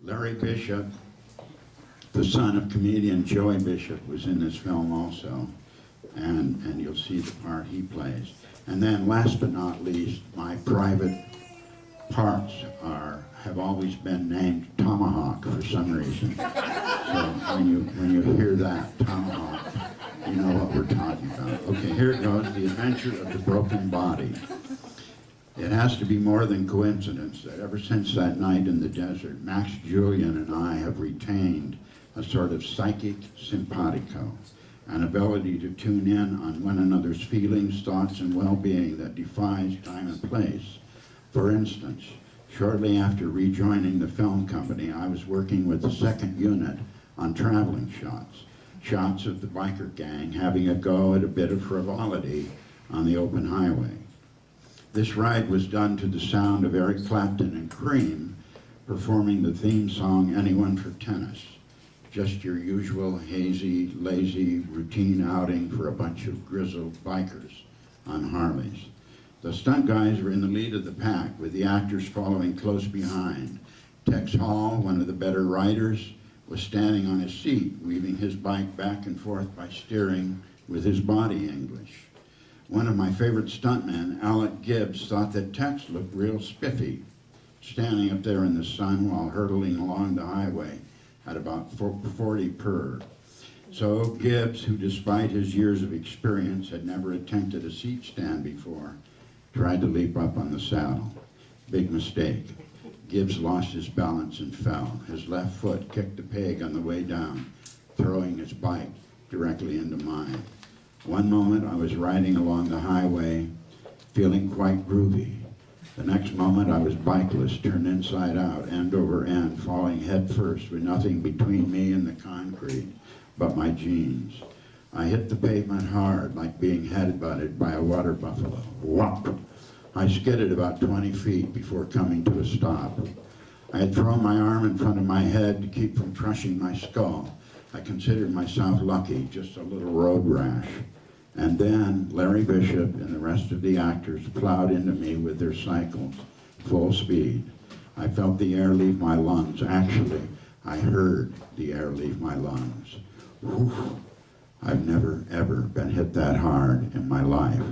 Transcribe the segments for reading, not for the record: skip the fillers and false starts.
Larry Bishop, the son of comedian Joey Bishop, was in this film also, and you'll see the part he plays. And then, last but not least, my private parts have always been named Tomahawk for some reason. So when you hear that, Tomahawk, you know what we're talking about. Okay, here it goes, The Adventure of the Broken Body. It has to be more than coincidence that ever since that night in the desert, Max Julian and I have retained a sort of psychic simpatico, an ability to tune in on one another's feelings, thoughts, and well-being that defies time and place. For instance, shortly after rejoining the film company, I was working with the second unit on traveling shots of the biker gang having a go at a bit of frivolity on the open highway. This ride was done to the sound of Eric Clapton and Cream performing the theme song, Anyone for Tennis. Just your usual hazy, lazy, routine outing for a bunch of grizzled bikers on Harleys. The stunt guys were in the lead of the pack, with the actors following close behind. Tex Hall, one of the better riders, was standing on his seat, weaving his bike back and forth by steering with his body English. One of my favorite stuntmen, Alec Gibbs, thought that Tex looked real spiffy, standing up there in the sun while hurtling along the highway at about 40 per. So Gibbs, who despite his years of experience had never attempted a seat stand before, tried to leap up on the saddle. Big mistake. Gibbs lost his balance and fell. His left foot kicked the peg on the way down, throwing his bike directly into mine. One moment I was riding along the highway, feeling quite groovy. The next moment I was bikeless, turned inside out, end over end, falling head first with nothing between me and the concrete but my jeans. I hit the pavement hard, like being headbutted by a water buffalo. Whop! I skidded about 20 feet before coming to a stop. I had thrown my arm in front of my head to keep from crushing my skull. I considered myself lucky, just a little road rash. And then Larry Bishop and the rest of the actors plowed into me with their cycles, full speed. I felt the air leave my lungs. Actually, I heard the air leave my lungs. Whew. I've never, ever been hit that hard in my life.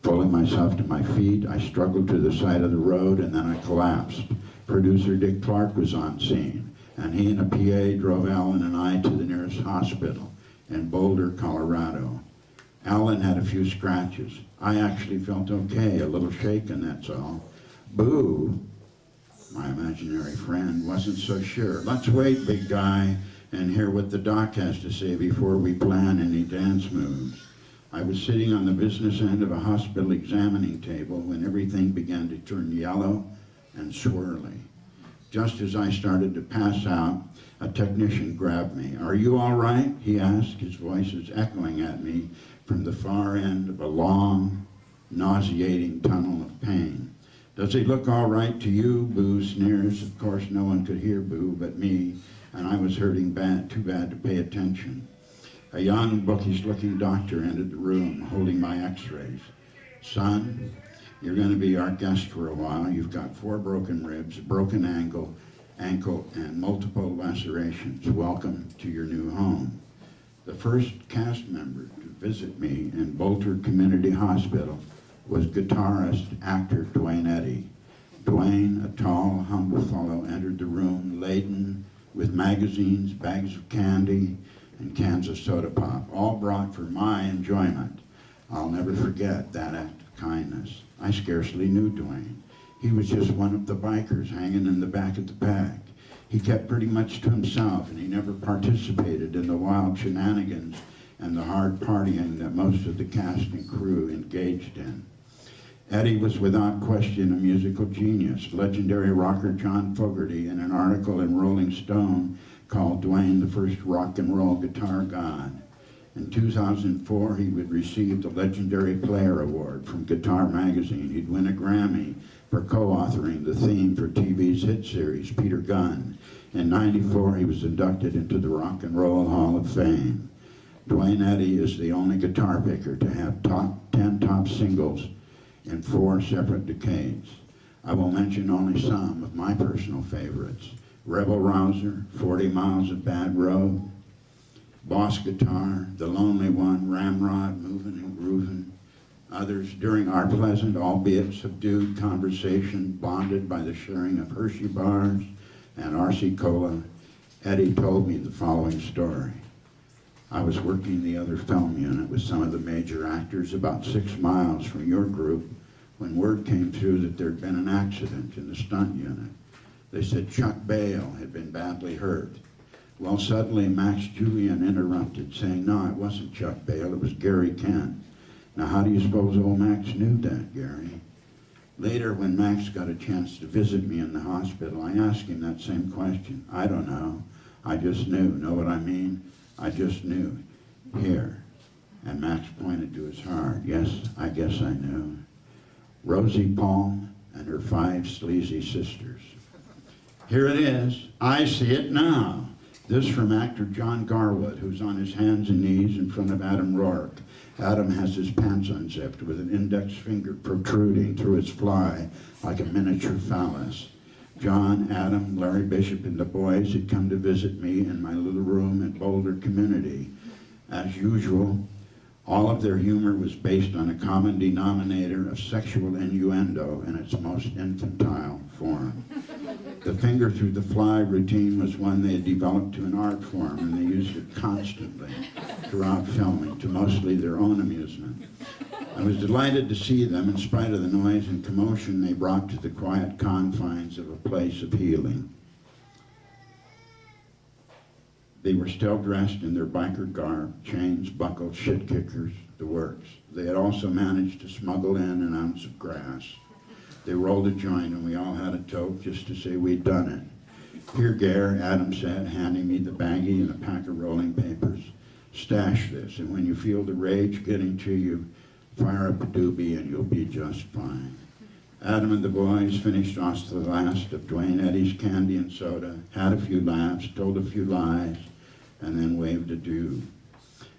Pulling myself to my feet, I struggled to the side of the road, and then I collapsed. Producer Dick Clark was on scene, and he and a PA drove Alan and I to the nearest hospital in Boulder, Colorado. Alan had a few scratches. I actually felt okay, a little shaken, that's all. Boo, my imaginary friend, wasn't so sure. Let's wait, big guy, and hear what the doc has to say before we plan any dance moves. I was sitting on the business end of a hospital examining table when everything began to turn yellow and swirly. Just as I started to pass out, a technician grabbed me. "Are you all right?" he asked. His voice was echoing at me from the far end of a long, nauseating tunnel of pain. "Does he look all right to you?" Boo sneers. Of course, no one could hear Boo but me, and I was hurting too bad to pay attention. A young, bookish-looking doctor entered the room, holding my x-rays. "Son, you're going to be our guest for a while. You've got 4 broken ribs, a broken ankle, and multiple lacerations. Welcome to your new home." The first cast member to visit me in Boulder Community Hospital was guitarist, actor Duane Eddy. Duane, a tall, humble fellow, entered the room laden with magazines, bags of candy, and cans of soda pop, all brought for my enjoyment. I'll never forget that act of kindness. I scarcely knew Duane. He was just one of the bikers hanging in the back of the pack. He kept pretty much to himself, and he never participated in the wild shenanigans and the hard partying that most of the cast and crew engaged in. Eddie was without question a musical genius. Legendary rocker John Fogerty, in an article in Rolling Stone, called Duane the first rock and roll guitar god. In 2004, he would receive the Legendary Player Award from Guitar Magazine. He'd win a Grammy for co-authoring the theme for TV's hit series, Peter Gunn. In '94, he was inducted into the Rock and Roll Hall of Fame. Duane Eddy is the only guitar picker to have 10 top singles in 4 separate decades. I will mention only some of my personal favorites. Rebel Rouser, 40 Miles of Bad Road, Boss Guitar, The Lonely One, Ramrod, Moving and Grooving. Others during our pleasant, albeit subdued conversation, bonded by the sharing of Hershey bars and RC Cola, Eddie told me the following story. I was working the other film unit with some of the major actors about 6 miles from your group when word came through that there'd been an accident in the stunt unit. They said Chuck Bale had been badly hurt. Well, suddenly Max Julian interrupted, saying, no, it wasn't Chuck Bale, it was Gary Kent. Now, how do you suppose old Max knew that, Gary? Later, when Max got a chance to visit me in the hospital, I asked him that same question. I don't know. I just knew. Know what I mean? I just knew. Here. And Max pointed to his heart. Yes, I guess I knew. Rosie Palm and her 5 sleazy sisters. Here it is. I see it now. This from actor John Garwood, who's on his hands and knees in front of Adam Rourke. Adam has his pants unzipped with an index finger protruding through his fly like a miniature phallus. John, Adam, Larry Bishop, and the boys had come to visit me in my little room at Boulder Community. As usual, all of their humor was based on a common denominator of sexual innuendo in its most infantile form. The finger through the fly routine was one they had developed to an art form, and they used it constantly throughout filming, to mostly their own amusement. I was delighted to see them in spite of the noise and commotion they brought to the quiet confines of a place of healing. They were still dressed in their biker garb, chains, buckled, shit kickers, the works. They had also managed to smuggle in an ounce of grass. They rolled a joint and we all had a toke just to say we'd done it. Here, Gare, Adam said, handing me the baggie and a pack of rolling papers. Stash this, and when you feel the rage getting to you, fire up a doobie and you'll be just fine. Adam and the boys finished off the last of Dwayne Eddy's candy and soda, had a few laughs, told a few lies, and then waved adieu.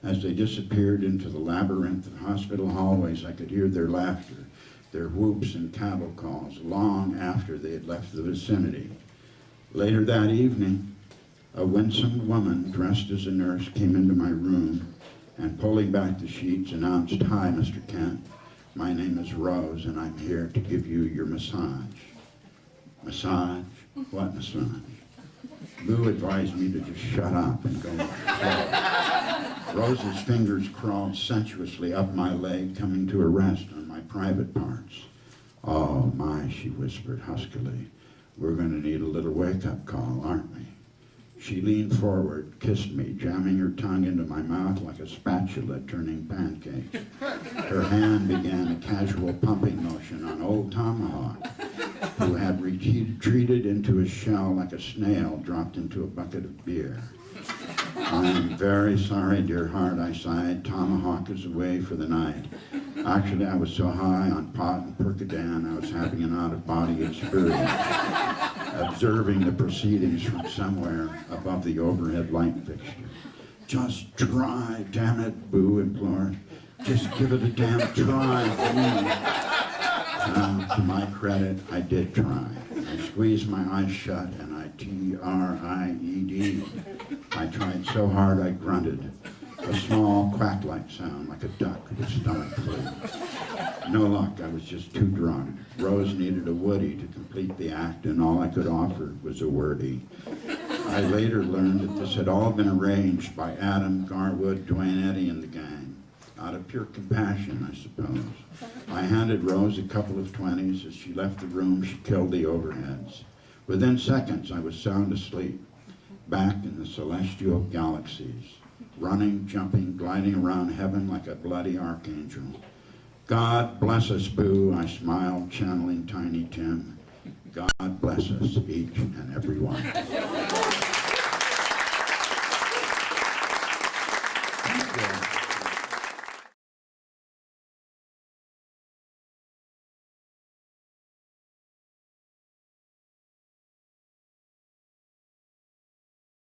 As they disappeared into the labyrinth of hospital hallways, I could hear their laughter, their whoops and cattle calls, long after they had left the vicinity. Later that evening, a winsome woman dressed as a nurse came into my room and, pulling back the sheets, announced, "Hi, Mr. Kent. My name is Rose, and I'm here to give you your massage." Massage? What massage? Lou advised me to just shut up and go with the flow. Rose's fingers crawled sensuously up my leg, coming to a rest on my private parts. "Oh, my," she whispered huskily. "We're going to need a little wake-up call, aren't we?" She leaned forward, kissed me, jamming her tongue into my mouth like a spatula turning pancakes. Her hand began a casual pumping motion on old Tomahawk, who had retreated into his shell like a snail dropped into a bucket of beer. "I'm very sorry, dear heart," I sighed. "Tomahawk is away for the night. Actually, I was so high on pot and Percodan, I was having an out-of-body experience, observing the proceedings from somewhere above the overhead light fixture." "Just try, damn it," Boo implored. "Just give it a damn try, please." Now, to my credit, I did try. I squeezed my eyes shut and I tried. I tried so hard I grunted. A small quack-like sound, like a duck with stomach flu. No luck, I was just too drunk. Rose needed a woody to complete the act, and all I could offer was a wordy. I later learned that this had all been arranged by Adam, Garwood, Dwayne Eddy, and the gang. Out of pure compassion, I suppose. I handed Rose a couple of 20s. As she left the room, she killed the overheads. Within seconds, I was sound asleep, back in the celestial galaxies, running, jumping, gliding around heaven like a bloody archangel. "God bless us, Boo," I smiled, channeling Tiny Tim. "God bless us, each and every one." Thank you.